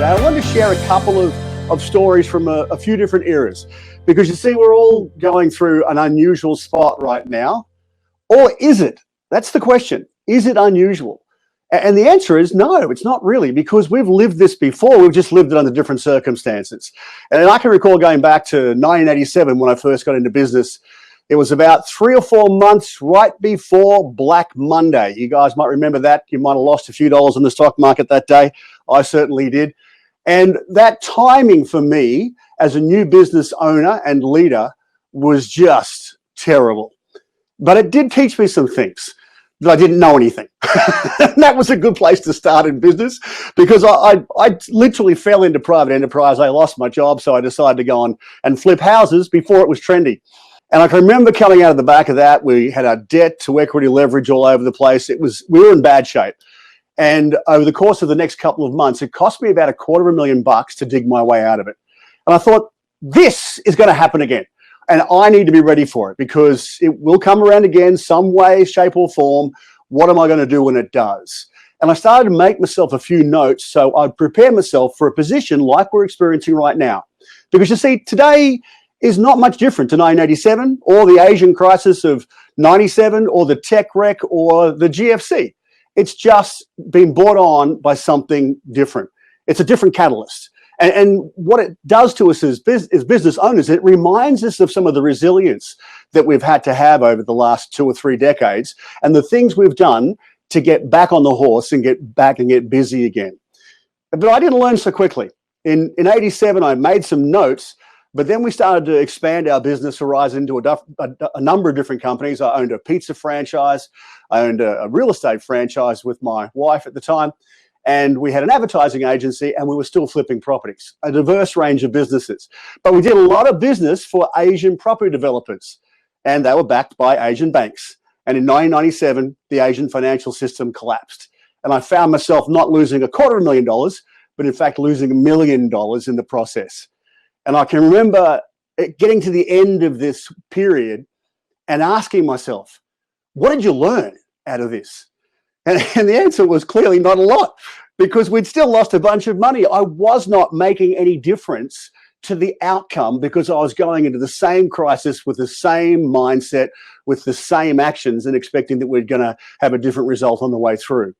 today. I wanted to share a couple of stories from a few different eras, because you see, we're all going through an unusual spot right now. Or is it? That's the question. Is it unusual? And the answer is no, it's not really, because we've lived this before. We've just lived it under different circumstances. And I can recall going back to 1987 when I first got into business. It was about 3 or 4 months right before Black Monday. You guys might remember that. You might have lost a few dollars in the stock market that day. I certainly did. And that timing for me as a new business owner and leader was just terrible. But it did teach me some things that I didn't know anything. And that was a good place to start in business, because I literally fell into private enterprise. I lost my job, so I decided to go on and flip houses before it was trendy. And I can remember coming out of the back of that, we had our debt to equity leverage all over the place. We were in bad shape. And over the course of the next couple of months, it cost me about $250,000 to dig my way out of it. And I thought, this is going to happen again. And I need to be ready for it, because it will come around again some way, shape or form. What am I going to do when it does? And I started to make myself a few notes so I'd prepare myself for a position like we're experiencing right now. Because you see, today is not much different to 1987 or the Asian crisis of 97 or the tech wreck or the GFC. It's just been brought on by something different. It's a different catalyst. And what it does to us as business owners, it reminds us of some of the resilience that we've had to have over the last 2 or 3 decades, and the things we've done to get back on the horse and get back and get busy again. But I didn't learn so quickly. In 87, I made some notes, but then we started to expand our business horizon into a number of different companies. I owned a pizza franchise. I owned a real estate franchise with my wife at the time. And we had an advertising agency, and we were still flipping properties, a diverse range of businesses. But we did a lot of business for Asian property developers, and they were backed by Asian banks. And in 1997, the Asian financial system collapsed. And I found myself not losing $250,000, but in fact losing $1 million in the process. And I can remember getting to the end of this period and asking myself, what did you learn out of this? And the answer was clearly not a lot, because we'd still lost a bunch of money. I was not making any difference to the outcome, because I was going into the same crisis with the same mindset, with the same actions, and expecting that we're going to have a different result on the way through.